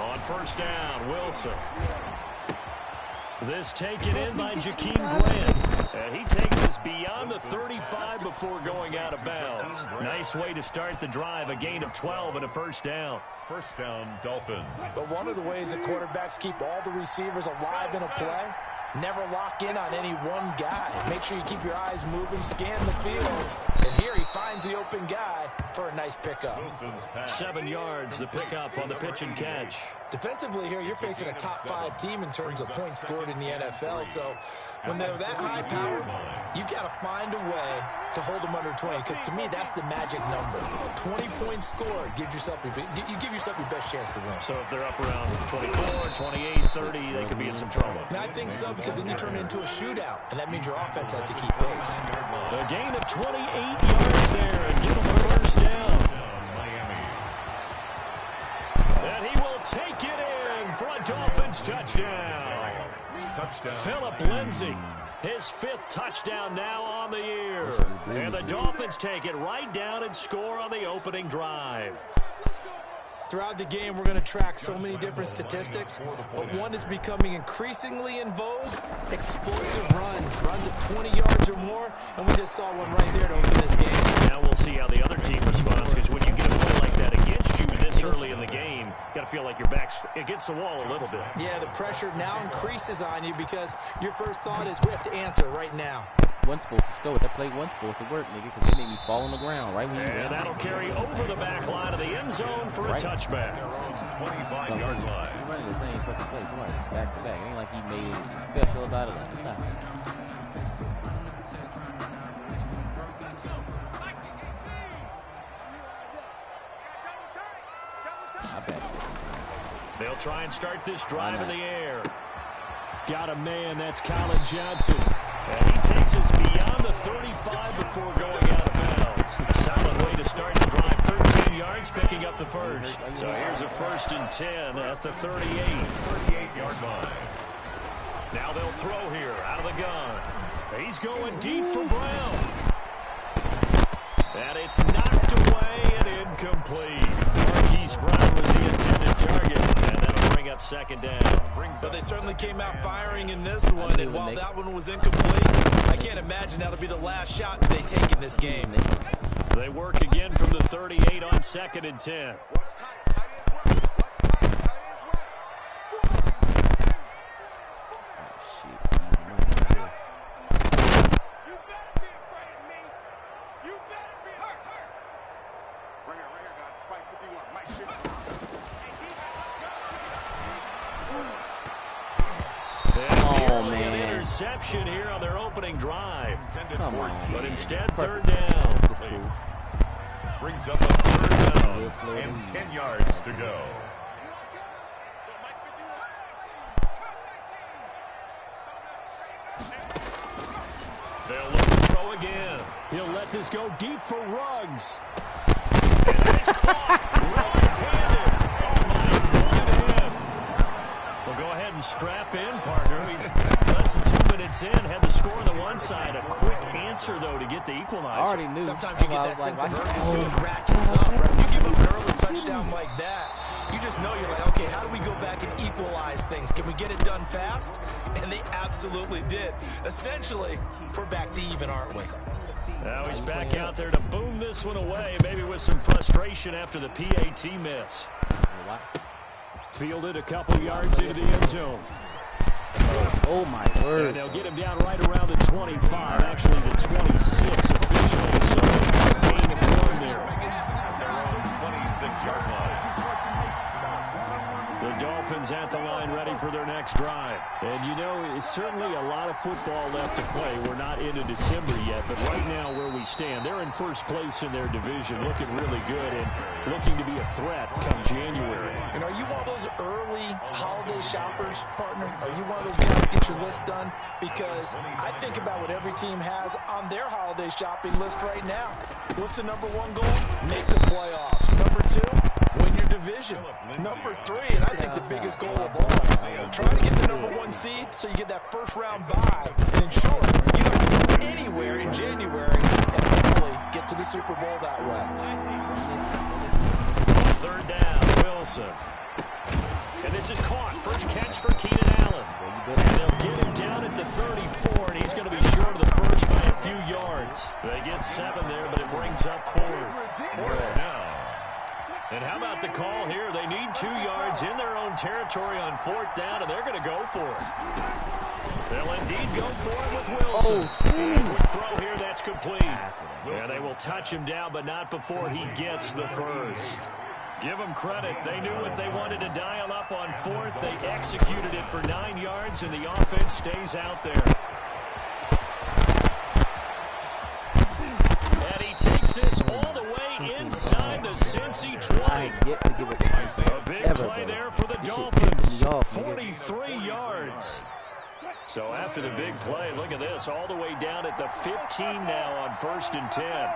On first down, Wilson. This taken in by Jakeem Grant. And he takes us beyond the 35 before going out of bounds. Nice way to start the drive. A gain of 12 and a first down. First down, Dolphins. But one of the ways that quarterbacks keep all the receivers alive in a play, never lock in on any one guy. Make sure you keep your eyes moving, scan the field. And here he finds the open guy for a nice pickup. 7 yards, the pickup on the pitch and catch. Defensively here, you're facing a top 5 team in terms of points scored in the NFL. So when they're that high powered, you've got to find a way to hold them under 20. Because to me, that's the magic number. 20 points scored gives yourself you give yourself your best chance to win. So if they're up around 24, 28, 30, they could be in some trouble. I think so, because then you turn it into a shootout, and that means your offense has to keep pace. A gain of 28 yards there, and give them a first down. And he will take it in for a Dolphins touchdown. Phillip Lindsay, his 5th touchdown now on the year. And the Dolphins take it right down and score on the opening drive. Throughout the game, we're going to track so many different statistics, but one is becoming increasingly in vogue: explosive runs of 20 yards or more, and we just saw one right there to open this game. Now we'll see how the other team responds, because when you get a play like that against you this early in the game, you got to feel like your back's against the wall a little bit. Yeah, the pressure now increases on you because your first thought is we have to answer right now. One's supposed to score. That play one's supposed to work, nigga, because they made me fall on the ground right when you And that'll carry over the back line of the end zone for a touchback. 25-yard line. He's running the same fucking play. Somebody back to back. It ain't like he made it special about it last time. They'll try and start this drive in the air. Got a man, that's Colin Johnson. And he takes us beyond the 35 before going out of bounds. A solid way to start the drive. 13 yards, picking up the first. So here's a 1st and 10 at the 38. 38-yard line. Now they'll throw here out of the gun. He's going deep for Brown. And it's knocked away and incomplete. Marquise Brown was the intended target, and that'll bring up 2nd down. So they certainly came out firing in this one, and while that one was incomplete, I can't imagine that'll be the last shot they take in this game. They work again from the 38 on 2nd and 10. Interception here on their opening drive. Come on. But instead, 3rd down. Brings up a 3rd down and 10 yards to go. They'll look to throw again. He'll let this go deep for Ruggs. And it's caught right-handed. We'll go ahead and strap in, partner. Less than 2 minutes in, had the score on the one side. A quick answer, though, to get the equalizer. I already knew. Sometimes you get that sense of urgency and ratchets up. Right? You give up an early touchdown like that, you just know you're like, okay, how do we go back and equalize things? Can we get it done fast? And they absolutely did. Essentially, we're back to even, aren't we? Now he's back out there to boom this one away, maybe with some frustration after the PAT miss. Fielded a couple yards into the end zone. Oh, my word. And they'll get him down right around the 25, actually the 26 officially. So gain of 1 there. At their own 26-yard line. The Dolphins at the line ready for their next drive. And you know, it's certainly a lot of football left to play. We're not into December yet, but right now where we stand, they're in first place in their division, looking really good and looking to be a threat come January. And are you one of those early holiday shoppers, partner? Are you one of those guys to get your list done? Because I think about what every team has on their holiday shopping list right now. What's the number 1 goal? Make the playoffs. Number 2, win your division. Number 3, and I think the biggest goal of all, try to get the number 1 seed so you get that first-round bye and ensure you don't have to go anywhere in January and hopefully get to the Super Bowl that way. 3rd Wilson. And this is caught. First catch for Keenan Allen. And they'll get him down at the 34, and he's going to be short of the first by a few yards. They get 7 there, but it brings up 4th. And how about the call here? They need 2 yards in their own territory on 4th down, and they're going to go for it. They'll indeed go for it with Wilson. And quick throw here, that's complete. Yeah, they will touch him down, but not before he gets the first. Give them credit. They knew what they wanted to dial up on 4th. They executed it for 9 yards, and the offense stays out there. And he takes this all the way inside the Cincy 20. A big play there for the Dolphins. 43 yards. So after the big play, look at this, all the way down at the 15 now on 1st and 10.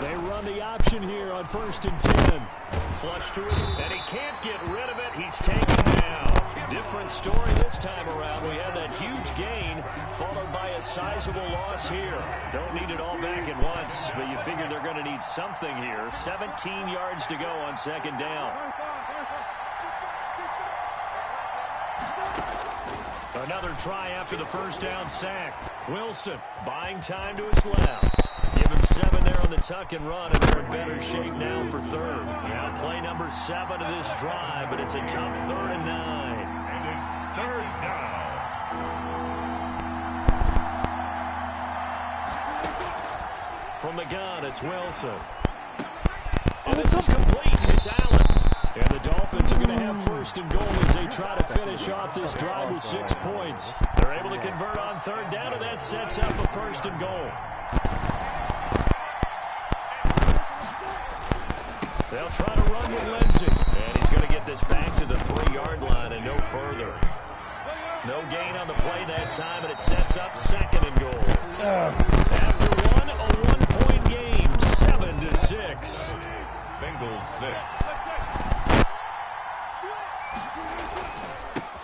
They run the option here on 1st and 10. Flush to it, and he can't get rid of it. He's taken down. Different story this time around. We had that huge gain, followed by a sizable loss here. Don't need it all back at once, but you figure they're going to need something here. 17 yards to go on 2nd down. Another try after the 1st down sack. Wilson buying time to his left. Give him 7 there on the tuck and run, and they're in better shape now for 3rd. Now play number 7 of this drive, but it's a tough 3rd and 9. And it's 3rd down. From the gun, it's Wilson. And this is complete. It's Allen. And the Dolphins are going to have 1st and goal as they try to finish off this drive with 6 points. They're able to convert on 3rd down, and that sets up a 1st and goal. They'll try to run with Lindsey. And he's going to get this back to the 3-yard line and no further. No gain on the play that time, and it sets up 2nd and goal. After one, a 1-point game, 7-6. Bengals 6.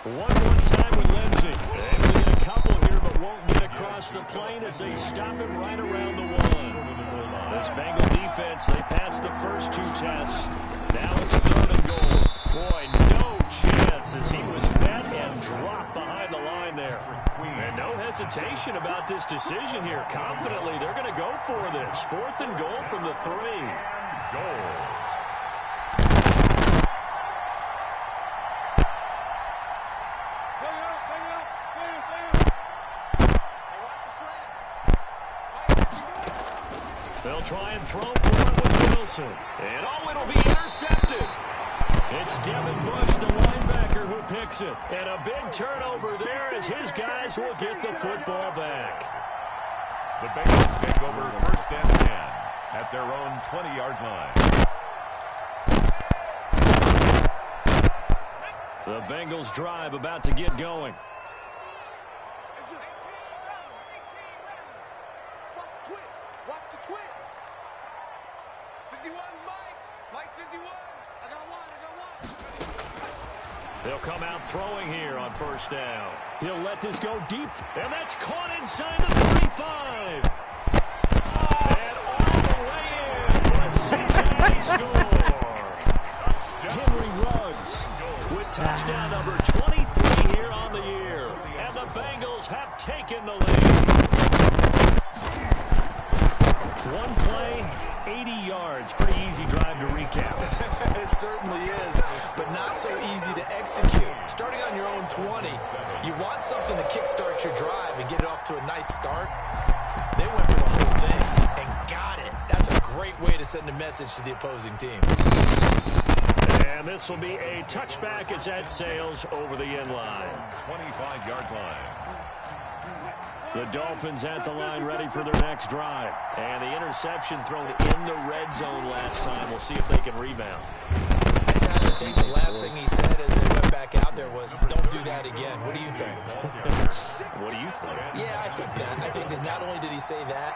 One more time with Lindsey. Able to get a couple here, but won't get across the plane as they stop it right around the 1. This Bengal defense, they passed the first 2 tests. Now it's 3rd and goal. Boy, no chance as he was met and dropped behind the line there. And no hesitation about this decision here. Confidently, they're going to go for this. 4th and goal from the 3. Goal. They'll try and throw for it with Wilson. And it'll be intercepted. It's Devin Bush, the linebacker, who picks it. And a big turnover there as his guys will get the football back. The Bengals take over 1st and 10 at their own 20-yard line. The Bengals drive about to get going. Watch the twist. 51, Mike 51. I got one. They'll come out throwing here on 1st down. He'll let this go deep. And that's caught inside the 35. And all the way in for a Cincinnati score. Henry Ruggs with touchdown number 23 here on the year. And the Bengals have taken the lead. One play, 80 yards. Pretty easy drive to recap. It certainly is, but not so easy to execute. Starting on your own 20, you want something to kickstart your drive and get it off to a nice start. They went for the whole thing and got it. That's a great way to send a message to the opposing team. And this will be a touchback as that sails over the end line. 25-yard line. The Dolphins at the line ready for their next drive. And the interception thrown in the red zone last time. We'll see if they can rebound. He's had think the last thing he said as they went back out there was, don't do that again. What do you think? What do you think? Yeah, I think that. I think that not only did he say that,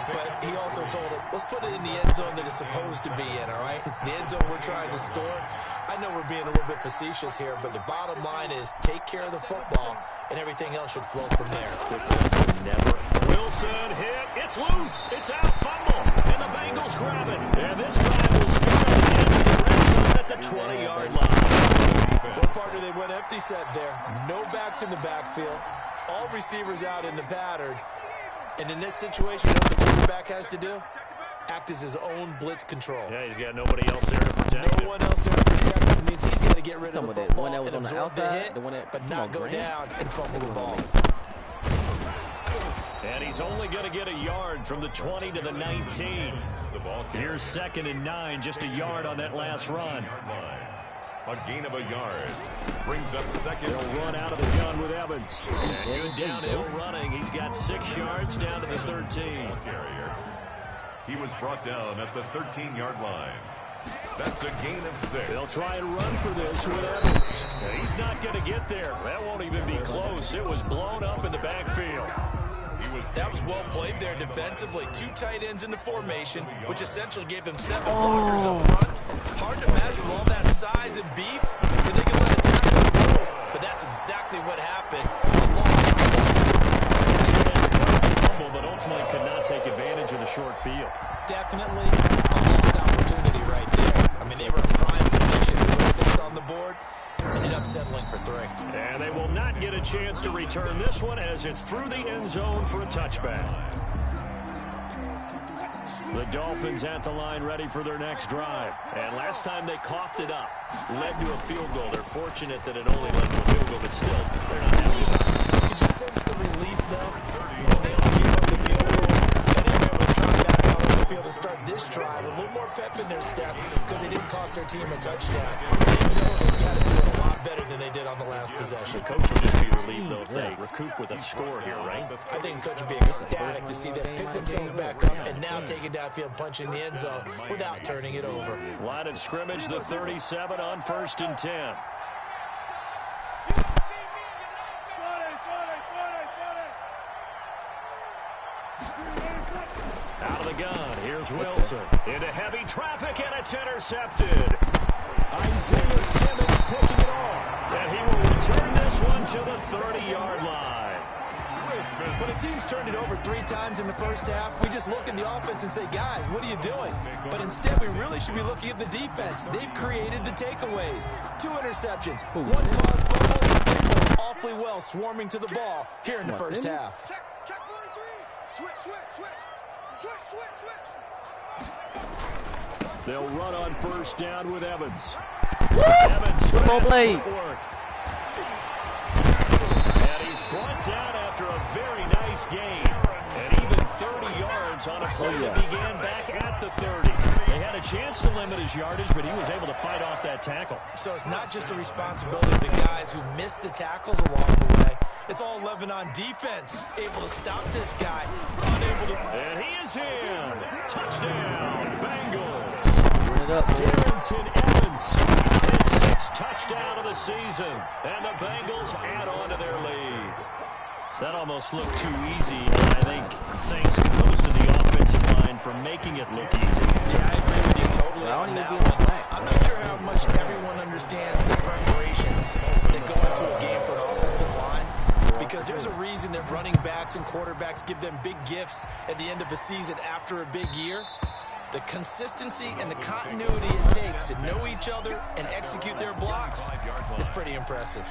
but he also told him, let's put it in the end zone that it's supposed to be in, all right? The end zone we're trying to score. I know we're being a little bit facetious here, but the bottom line is take care of the football, and everything else should flow from there. Wilson hit. It's loose. It's out. Fumble. And the Bengals grab it. And this drive will start at the edge of the red zone at the 20-yard line. What partner they went empty set there. No backs in the backfield. All receivers out in the pattern. And in this situation, you know what the quarterback has to do? Act as his own blitz control. Yeah, he's got nobody else there to protect him. No one else there to protect him. Means he's got to get rid of the That football one that was and on the absorb the outside, hit, the one that, but not go down and fumble the ball. And he's only going to get a yard from the 20 to the 19. Here's 2nd and 9, just a yard on that last run. A gain of a yard. Brings up second. They'll run out of the gun with Evans. And good downhill running. He's got 6 yards down to the 13. He was brought down at the 13-yard line. That's a gain of 6. They'll try and run for this with Evans. He's not going to get there. That won't even be close. It was blown up in the backfield. That was well played there defensively. 2 tight ends in the formation, which essentially gave them 7 blockers up front. Hard to imagine with all that size and beef that they could let a tackle go through. But that's exactly what happened. A loss resulted. Fumble, but ultimately could not take advantage of the short field. Definitely a lost opportunity right there. I mean, they were in prime position with 6 on the board. Ended up settling for 3. And they will not get a chance to return this one as it's through the end zone for a touchback. The Dolphins at the line ready for their next drive. And last time they coughed it up, led to a field goal. They're fortunate that it only led to a field goal, but still, they're not happy about it. Could you sense the relief, though, when they only give up the field goal and they were able to try back out on the field and start this drive with a little more pep in their step because they didn't cost their team a touchdown. They know they've got to do it a lot better than they did on the last possession. The coach will just be relieved, though, if they recoup with a score here, right? I think the coach would be ecstatic to see them pick themselves back up and now take it downfield, punch in the end zone without turning it over. Line of scrimmage, the 37 on 1st and 10. Out of the gun, here's Wilson. Into heavy traffic, and it's intercepted. Isaiah Simmons picking it off. And he will return this one to the 30-yard line. When a team's turned it over 3 times in the first half, we just look at the offense and say, guys, what are you doing? But instead, we really should be looking at the defense. They've created the takeaways. 2 interceptions, 1 caused fumble. They played awfully well swarming to the ball here in the first half. Check 43. Switch. They'll run on 1st down with Evans. Evans, fast footwork. And he's brought down after a very nice game. And even 30 yards on a play that began back at the 30. They had a chance to limit his yardage, but he was able to fight off that tackle. So it's not just the responsibility of the guys who missed the tackles along the way. It's all 11 on defense. Able to stop this guy. Unable to... And he is in. Touchdown, Bengals. Darrington Evans, his 6th touchdown of the season. And the Bengals add on to their lead. That almost looked too easy, and I think thanks goes to the offensive line for making it look easy. Yeah, I agree with you totally on that one. I'm not sure how much everyone understands the preparations that go into a game for an offensive line, because there's a reason that running backs and quarterbacks give them big gifts at the end of the season after a big year. The consistency and the continuity it takes to know each other and execute their blocks is pretty impressive.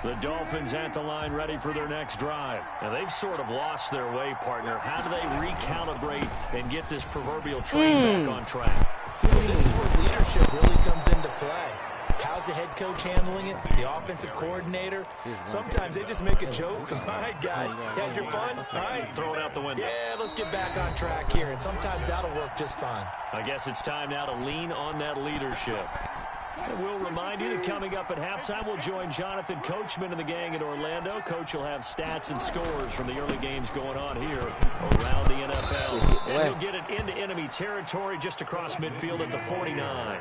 The Dolphins at the line ready for their next drive. Now, they've sort of lost their way, partner. How do they recalibrate and get this proverbial train back on track? Well, this is where leadership really comes into play. How's the head coach handling it? The offensive coordinator? Sometimes they just make a joke. All right, guys, had your fun? All right, Throw it out the window. yeah, let's get back on track here. And sometimes that'll work just fine. I guess it's time now to lean on that leadership. And we'll remind you that coming up at halftime, we'll join Jonathan Coachman and the gang in Orlando. Coach will have stats and scores from the early games going on here around the NFL. And he'll get it into enemy territory just across midfield at the 49.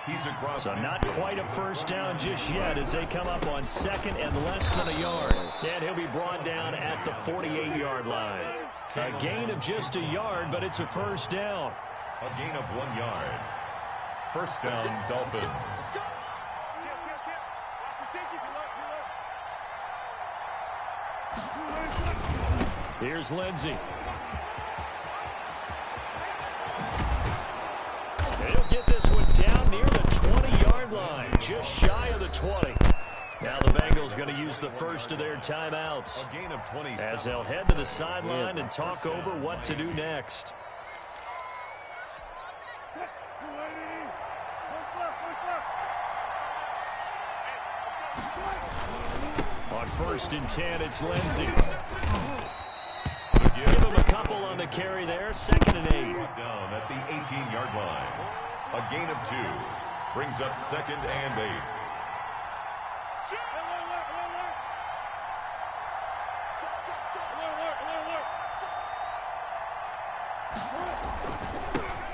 He's across. So not quite a first down just yet as they come up on second and less than a yard. And he'll be brought down at the 48-yard line. A gain of just a yard, but it's a first down. A gain of 1 yard. First down, Dolphins. Here's Lindsey. He'll get this one down near the 20-yard line, just shy of the 20. Now the Bengals going to use the first of their timeouts A gain of 27. as they'll head to the sideline and talk over what to do next. On 1st and 10, it's Lindsey. Give him a couple on the carry there. 2nd and 8. Down at the 18-yard line. A gain of 2. Brings up 2nd and 8.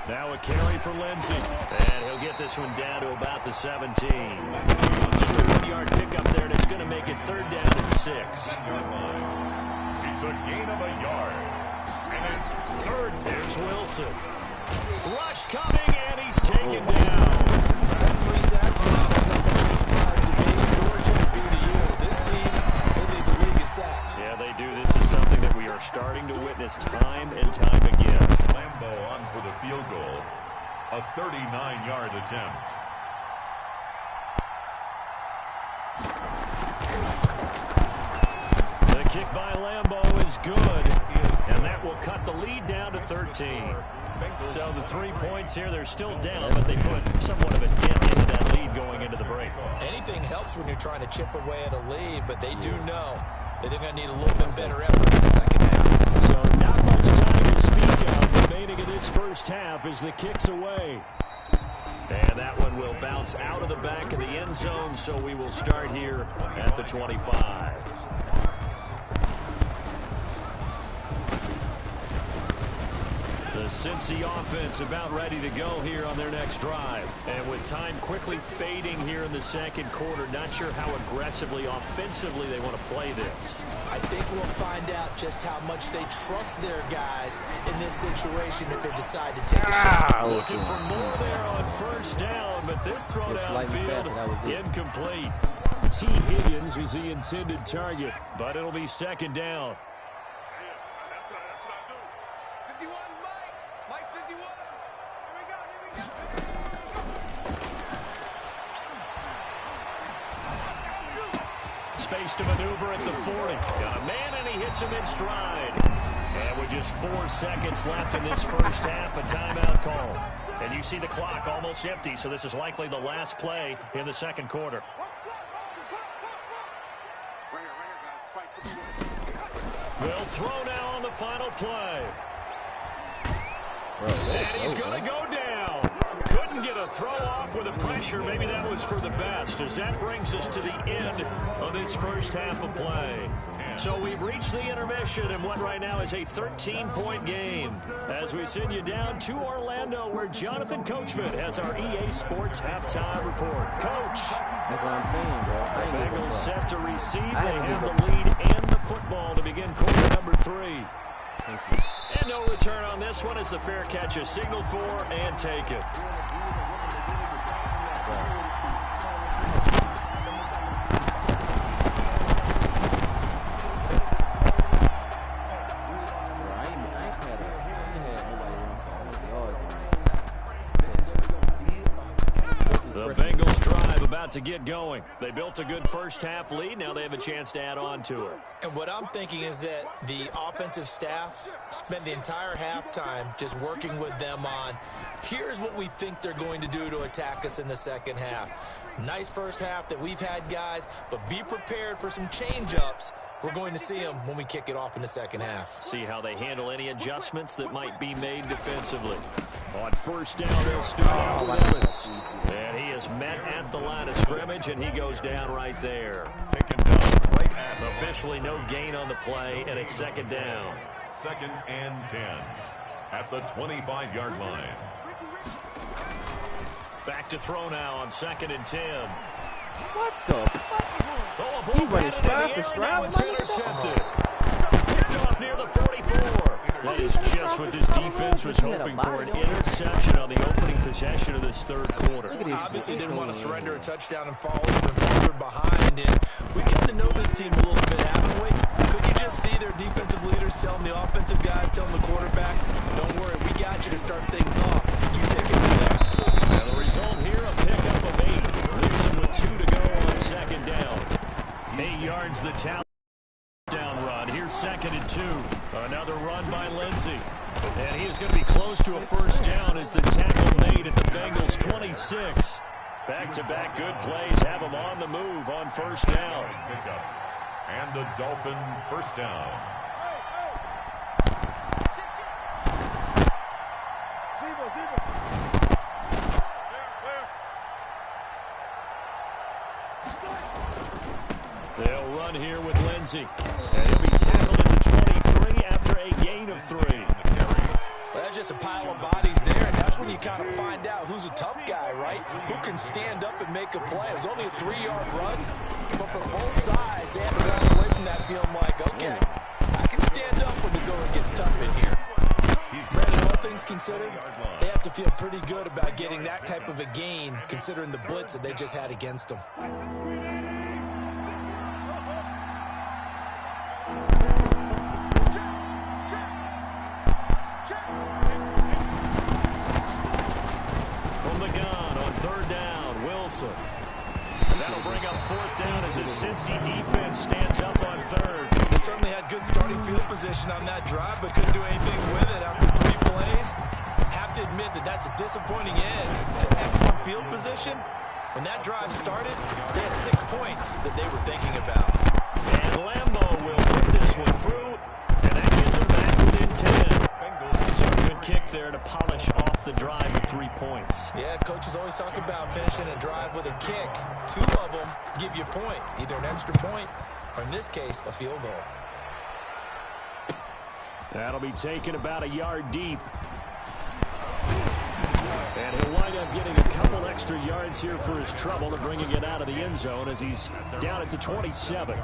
Now a carry for Lindsey. And he'll get this one down to about the 17. Just a 1-yard pickup there, and it's going to make it 3rd down and 6. It's a gain of a yard. And it's 3rd. There's Wilson. Rush coming, and he's taken down. That's 3 sacks now. There's not much of a surprise to me, nor should it be to you. This team, they lead the league in sacks. Yeah, they do. This is something that we are starting to witness time and time again. Lambo on for the field goal. A 39-yard attempt. The kick by Lambo is good, and that will cut the lead down to 13. So the 3 points here, they're still down, but they put somewhat of a dent into that lead going into the break. Anything helps when you're trying to chip away at a lead, but they do know that they're going to need a little bit better effort in the second half. So not much time to speak of remaining in this first half as the kick's away. And that one will bounce out of the back of the end zone, so we will start here at the 25. The Cincy offense about ready to go here on their next drive. And with time quickly fading here in the second quarter, not sure how aggressively, offensively they want to play this. I think we'll find out just how much they trust their guys in this situation if they decide to take a shot. Looking for more there on 1st down, but this throw downfield incomplete. T. Higgins was the intended target, but it'll be 2nd down. Space to maneuver at the 40. Got a man, and he hits him in stride. And with just 4 seconds left in this first half, a timeout call. And you see the clock almost empty, so this is likely the last play in the second quarter. They'll throw now on the final play. And he's going to go down. Couldn't get a throw off with the pressure. Maybe that was for the best, as that brings us to the end of this first half of play. So we've reached the intermission in what right now is a 13-point game as we send you down to Orlando, where Jonathan Coachman has our EA Sports halftime report. Coach. That's what I'm saying, bro. The Bengals set to receive. They have the lead and the football to begin quarter number 3. Thank you. And no return on this one as the fair catch is signaled for and taken. The Bengals drive about to get going. They built a good first half lead. Now they have a chance to add on to it. And what I'm thinking is that the offensive staff spent the entire halftime just working with them on, here's what we think they're going to do to attack us in the second half. Nice first half that we've had, guys, but be prepared for some change-ups. We're going to see them when we kick it off in the second half. See how they handle any adjustments that might be made defensively. On 1st down, they'll start with Evans. And he is met at the line of scrimmage, and he goes down right there. Taken down right at Officially no gain on the play, and it's 2nd down. 2nd and 10 at the 25-yard line. Back to throw now on 2nd and 10. What the fuck? Oh, a He ball running batted stride in the for air, stride. now it's intercepted. Picked off near the 44. That is just what this defense was hoping for, an interception on the opening possession of this third quarter. Obviously didn't want to surrender a touchdown and fall even farther behind. And we got to know this team a little bit, haven't we? Could you just see their defensive leaders telling the offensive guys, telling the quarterback, don't worry, we got you to start things off. You take it from there. And the result here, a pickup of 8. Leaves them with 2 to go on 2nd down. 8 yards the touchdown run. Here's 2nd and 2. Another run by Lindsey. And he is going to be close to a first down as the tackle made at the Bengals 26. Back-to-back good plays have him on the move on first down. And the Dolphin first down. They'll run here with Lindsey. And he'll be tackled at the 23 after a gain of 3. Well, that's just a pile of bodies there, and that's when you kind of find out who's a tough guy, right? Who can stand up and make a play. It was only a 3-yard run, but for both sides, they had to run away from that feeling like, okay, I can stand up when the going gets tough in here. Brandon, all things considered, they have to feel pretty good about getting that type of a gain, considering the blitz that they just had against them. From the gun on 3rd down, Wilson. And that'll bring up 4th down as his Cincy defense stands up on 3rd. They certainly had good starting field position on that drive, but couldn't do anything with it after 3 plays. Have to admit that that's a disappointing end to excellent field position. When that drive started, they had 6 points that they were thinking about. And Lambo will put this one through, and that gets them back within 10. So a good kick there to polish off the drive with 3 points. Yeah, coaches always talk about finishing a drive with a kick. 2 of them give you points, either an extra point or, in this case, a field goal. That'll be taken about a yard deep. And he'll wind up getting a couple extra yards here for his trouble and bringing it out of the end zone as he's down at the 27.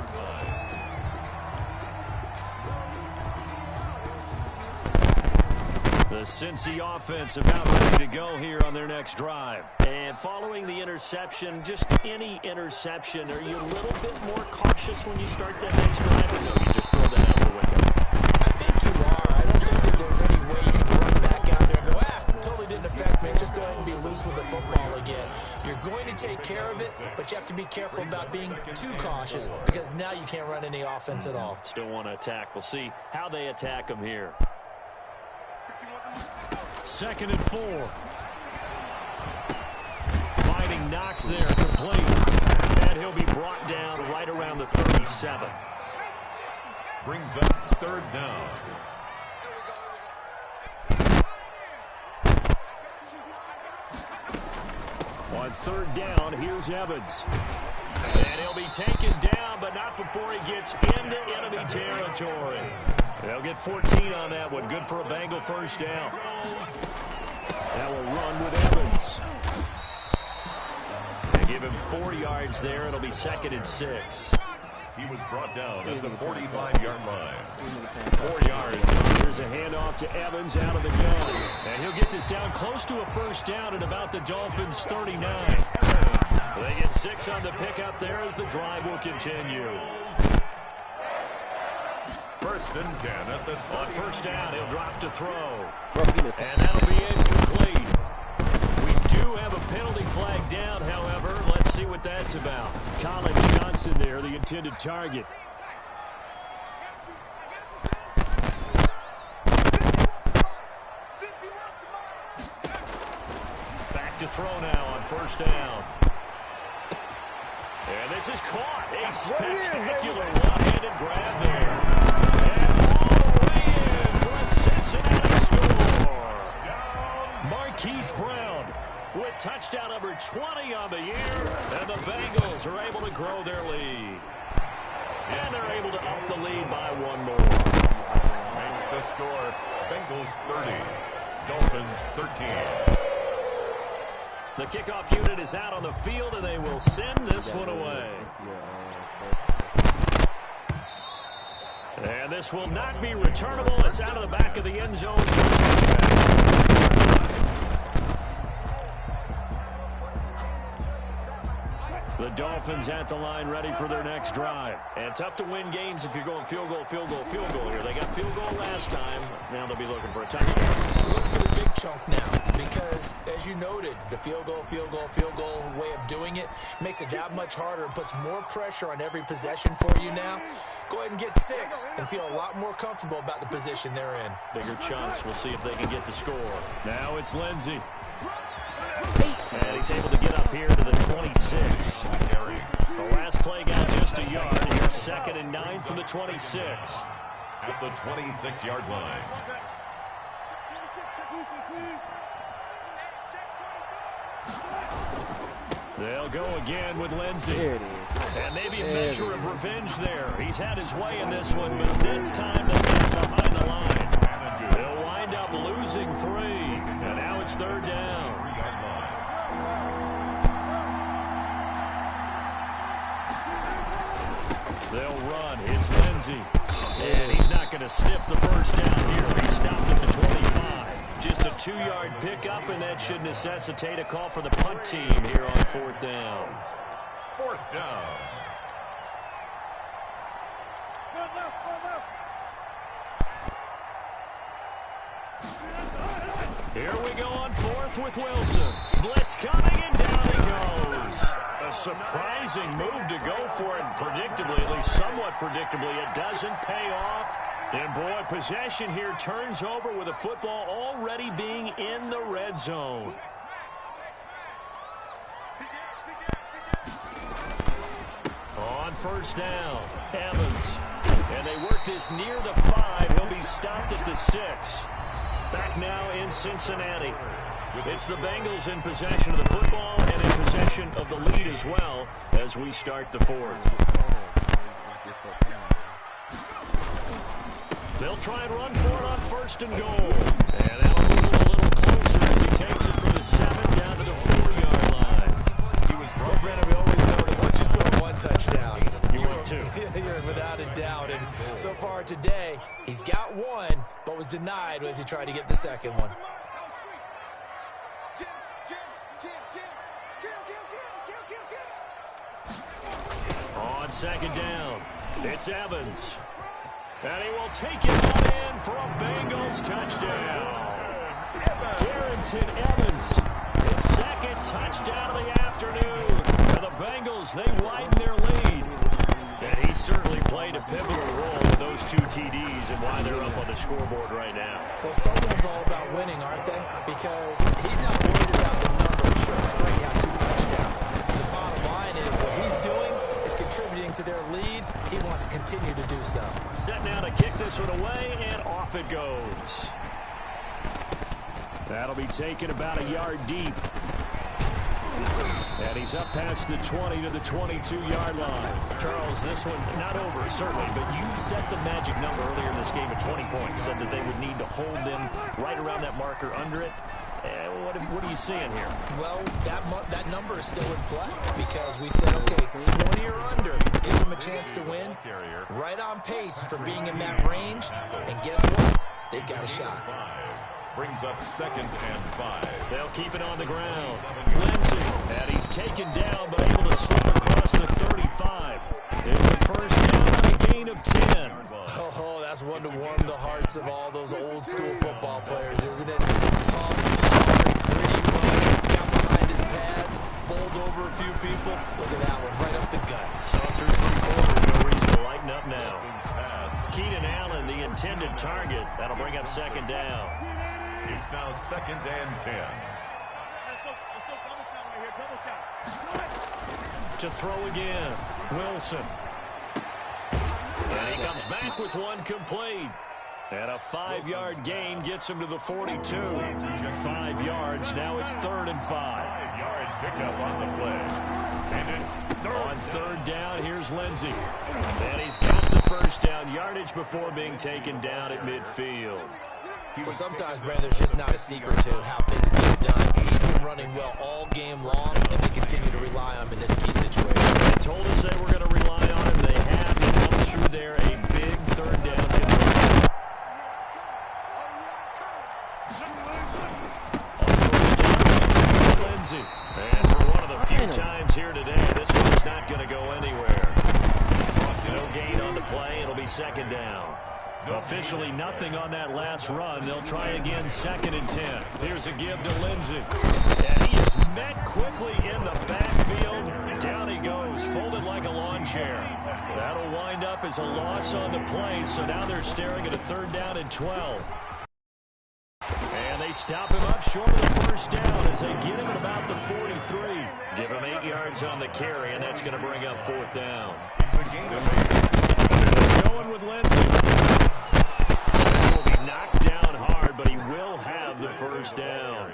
The Cincy offense about ready to go here on their next drive. And following the interception, just any interception, are you a little bit more cautious when you start that next drive? Or no, you just throw that out the window? I think you are. I don't think that there's any way you can run back out there and go, totally didn't affect me. Just go ahead and be loose with the football again. You're going to take care of it, but you have to be careful about being too cautious because now you can't run any offense at all. Still want to attack. We'll see how they attack him here. 2nd and 4. Finding Knox there, complete. And he'll be brought down right around the 37. Brings up 3rd down. On 3rd down, here's Evans. And he'll be taken down, but not before he gets into enemy territory. They'll get 14 on that one. Good for a Bengal first down. That will run with Evans. They give him 4 yards there. It'll be 2nd and 6. He was brought down at the 45-yard line. 4 yards. Here's a handoff to Evans out of the gun. And he'll get this down close to a first down at about the Dolphins' 39. They get 6 on the pickup there as the drive will continue. 1st and 10 at the On first down, he'll drop to throw. And that'll be incomplete. We do have a penalty flag down, however. Let's see what that's about. Colin Johnson there, the intended target. Back to throw now on first down. And this is caught. A spectacular one-handed grab there. And all the way in for a Cincinnati score. Marquise Brown with touchdown number 20 on the year. And the Bengals are able to grow their lead. And they're able to up the lead by 1 more. makes the score. Bengals 30, Dolphins 13. The kickoff unit is out on the field, and they will send this one away. And this will not be returnable. It's out of the back of the end zone for a touchback. The Dolphins at the line ready for their next drive. And tough to win games if you're going field goal, field goal, field goal here. They got field goal last time. Now they'll be looking for a touchdown. Look for the big chunk now because, as you noted, the field goal way of doing it makes it that much harder and puts more pressure on every possession for you now. Go ahead and get 6 and feel a lot more comfortable about the position they're in. Bigger chunks. We'll see if they can get the score. Now it's Lindsey. And he's able to get up here to the 26. The last play got just a yard. Here's 2nd and 9 from the 26. At the 26-yard line. They'll go again with Lindsey. And maybe a measure of revenge there. He's had his way in this one, but this time they'll get behind the line. They'll wind up losing 3. And now it's 3rd down. They'll run. It's Lindsey. And he's not going to sniff the first down here. He stopped at the 25. Just a 2-yard pickup, and that should necessitate a call for the punt team here on 4th down. 4th down. Here we go on 4th with Wilson. Blitz coming, and down he goes. A surprising move to go for it, predictably, at least somewhat predictably. It doesn't pay off. And, boy, possession here turns over with the football already being in the red zone. On 1st down, Evans. And they work this near the 5. He'll be stopped at the 6. Back now in Cincinnati. It's the Bengals in possession of the football and in possession of the lead as well as we start the 4th. They'll try and run for it on 1st and goal. And that'll move it a little closer as he takes it from the 7 down to the 4-yard line. He was broke. Brandon, we always noted, once you score 1 touchdown, You win 2. You're without a doubt. And so far today, he's got 1, but was denied as he tried to get the 2nd one. On 2nd down, it's Evans. And he will take it on in for a Bengals touchdown. Darrington Evans, his 2nd touchdown of the afternoon. For the Bengals, they widen their lead. And he certainly played a pivotal role with those 2 TDs and why they're up on the scoreboard right now. Well, someone's all about winning, aren't they? Because he's not worried about the number. Sure, it's great to have 2 touchdowns. The bottom line is what he's doing is contributing to their lead. He wants to continue to do so. Set now to kick this one away, and off it goes. That'll be taken about a yard deep. And he's up past the 20 to the 22-yard line. Charles, this one not over, certainly, but you set the magic number earlier in this game at 20 points, said that they would need to hold them right around that marker under it. What are you seeing here? Well, that number is still in play because we said, okay, 20 or under gives them a chance to win. Right on pace for being in that range. And guess what? They've got a shot. Brings up 2nd and 5. They'll keep it on the ground. Lindsey, and he's taken down, but able to slip across the 35. It's a 1st down and a gain of 10. Oh, that's one to warm the hearts of all those old school football players, isn't it? Tough, hard, gritty run, got behind his pads, bowled over a few people. Look at that one, right up the gut. So through 3 quarters, no reason to lighten up now. Keenan Allen, the intended target. That'll bring up 2nd down. It's now 2nd and 10. To throw again, Wilson. And he comes back with 1 complete. And a 5-yard gain gets him to the 42. 5 yards, now it's 3rd and 5. 5-yard pickup on the play. And it's 3rd. On 3rd down, here's Lindsey. And he's got the 1st down yardage before being taken down at midfield. Well, sometimes, Brandon, there's just not a secret to how things get done. He's been running well all game long, and they continue to rely on him in this key situation. They told us they were going to rely on him. They have. He comes through there, a big third down conversion. On first down, Lindsey. And for one of the few times here today, this one's not going to go anywhere. No gain on the play. It'll be second down. Officially nothing on that last run. They'll try again, 2nd and 10. Here's a give to Lindsey. And he is met quickly in the backfield. Down he goes, folded like a lawn chair. That'll wind up as a loss on the play, so now they're staring at a 3rd down and 12. And they stop him up short of the first down as they get him at about the 43. Give him 8 yards on the carry, and that's going to bring up 4th down. They're going with Lindsey. Knocked down hard, but he will have the first down.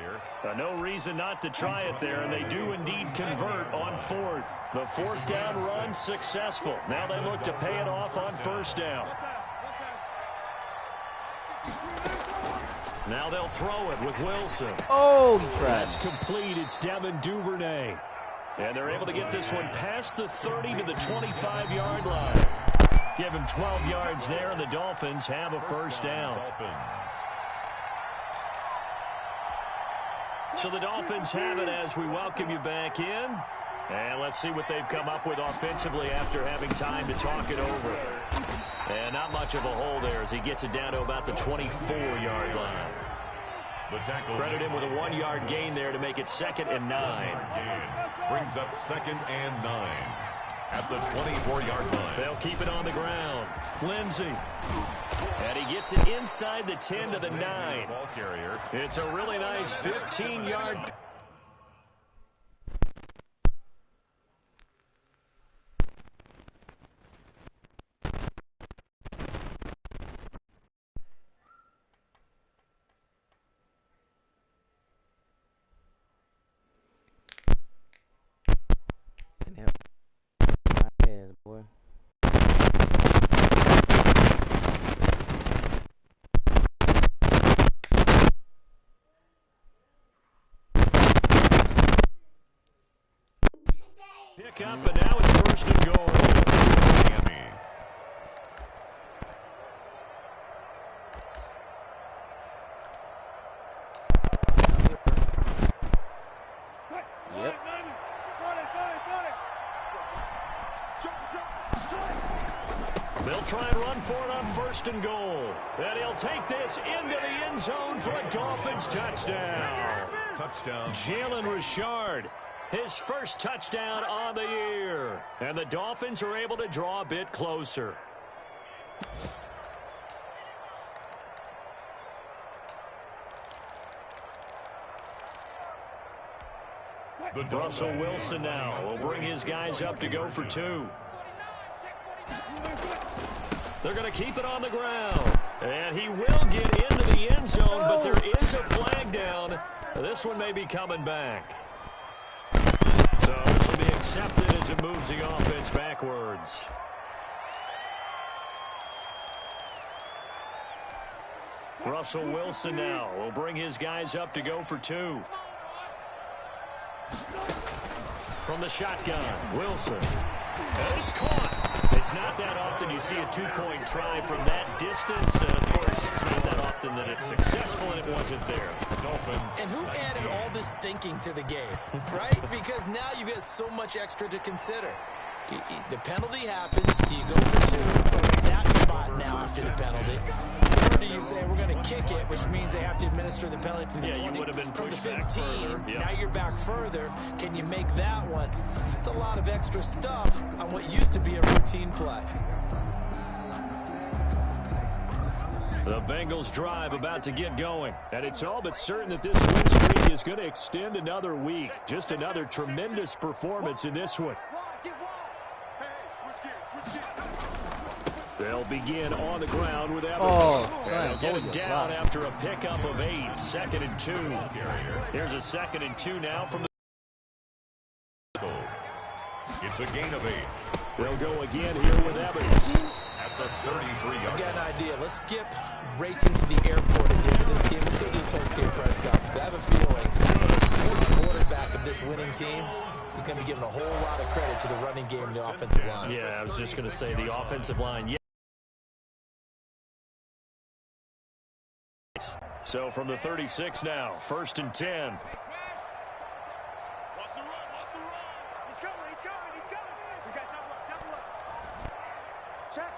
No reason not to try it there, and they do indeed convert on 4th. The 4th down run successful. Now they look to pay it off on 1st down. Now they'll throw it with Wilson. Oh, he tried. That's complete. It's Devin Duvernay. And they're able to get this one past the 30 to the 25-yard line. Give him 12 yards there, and the Dolphins have a first down. So the Dolphins have it as we welcome you back in. And let's see what they've come up with offensively after having time to talk it over. And not much of a hole there as he gets it down to about the 24-yard line. Credit him with a 1-yard gain there to make it 2nd and 9. Brings up 2nd and 9. At the 24-yard line. They'll keep it on the ground. Lindsey. And he gets it inside the 10 to the 9. Ball carrier. It's a really nice 15-yard. Boy. Pick up, and now it's 1st and goal. Yep. They'll try and run for it on 1st and goal. And he'll take this into the end zone for a Dolphins touchdown. Touchdown. Jalen Richard, his first touchdown on the year. And the Dolphins are able to draw a bit closer. Russell Wilson now will bring his guys up to go for 2. They're going to keep it on the ground. And he will get into the end zone, but there is a flag down. This one may be coming back. So this will be accepted as it moves the offense backwards. Russell Wilson now will bring his guys up to go for 2. From the shotgun, Wilson. And it's caught. It's not that often you see a 2-point try from that distance. And, of course, it's not that often that it's successful, and it wasn't there. Dolphins. And who added all this thinking to the game, right? Because now you get so much extra to consider. The penalty happens. Do you go for 2 from that spot now after the penalty? Or do you say, we're going to kick it, which means they have to administer the penalty from the 20, you would have been from the pushed back 15. further. Yep. Now you're back further. Can you make that one? It's a lot of extra stuff on what used to be a routine play. The Bengals drive about to get going. And it's all but certain that this win streak is going to extend another week. Just another tremendous performance in this one. They'll begin on the ground with Evans. They'll get him down after a pickup of 8. 2nd and 2. Here's a 2nd and 2 now from the... It's a gain of 8. They'll go again here with Evans. At the 33-yard line. I've got an idea. Let's skip racing to the airport and get to winning team is going to be giving a whole lot of credit to the running game and the offensive line. Yeah, I was just going to say the offensive line. Yeah. So from the 36 now, 1st and 10. Watch the run, watch the run. He's coming, he's coming, he's coming. We got double up. Check.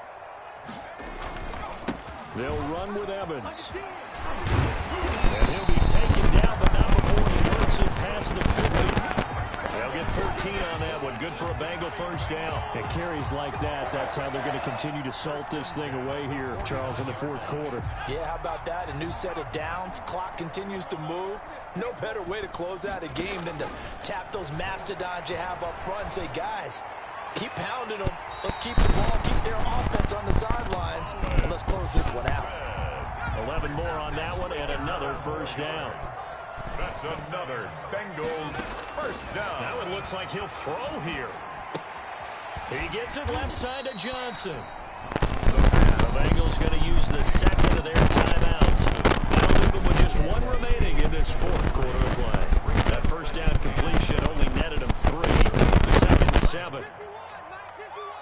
They'll run with Evans. And he'll be taken down, but not before he works it past the 50. They'll get 13 on that one. Good for a Bengal first down. It carries like that. That's how they're going to continue to salt this thing away here, Charles, in the 4th quarter. Yeah, how about that? A new set of downs. Clock continues to move. No better way to close out a game than to tap those mastodons you have up front and say, guys, keep pounding them. Let's keep the ball, keep their offense on the sidelines, and let's close this one out. 11 more on that one, and another first down. That's another Bengals first down. Now it looks like he'll throw here. He gets it left side to Johnson. The Bengals going to use the second of their timeouts. That'll leave them with just one remaining in this 4th quarter of play. That first down completion only netted him 3. The 2nd and 7. 51, 51.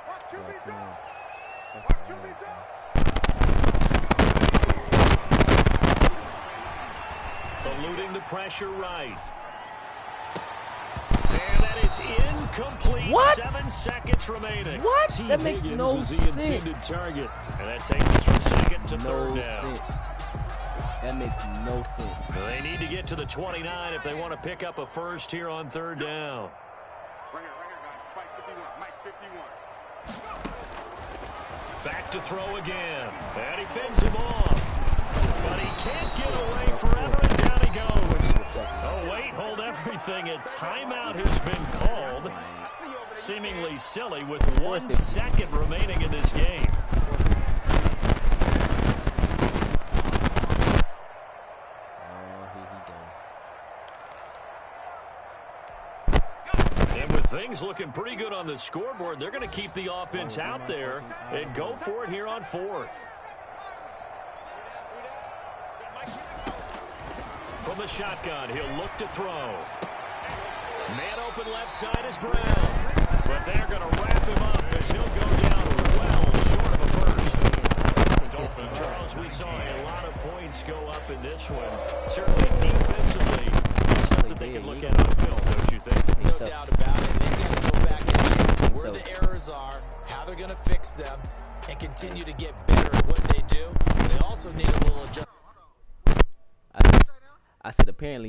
Watch QB drop. Watch QB drop. Eluding the pressure right. And that is incomplete. What? 7 seconds remaining. What? T. That makes Higgins no is the sense. intended target. And that takes us from 2nd to 3rd down. sense. That makes no sense. They need to get to the 29 if they want to pick up a first here on 3rd down. Right here, guys. Mike 51. Back to throw again. And he fends him off. But he can't get away forever, and down he goes. Oh, wait, hold everything. A timeout has been called. Seemingly silly with 1 second remaining in this game. And with things looking pretty good on the scoreboard, they're going to keep the offense out there and go for it here on 4th. From the shotgun, he'll look to throw. Man open left side is Brown. But they're going to wrap him up as he'll go down well short of a first. Charles, we saw a lot of points go up in this one. Certainly defensively, something they can look at on film, don't you think? No doubt about it. They've got to go back and check where the errors are, how they're going to fix them, and continue to get better at what they do. They also need a little adjustment. I said apparently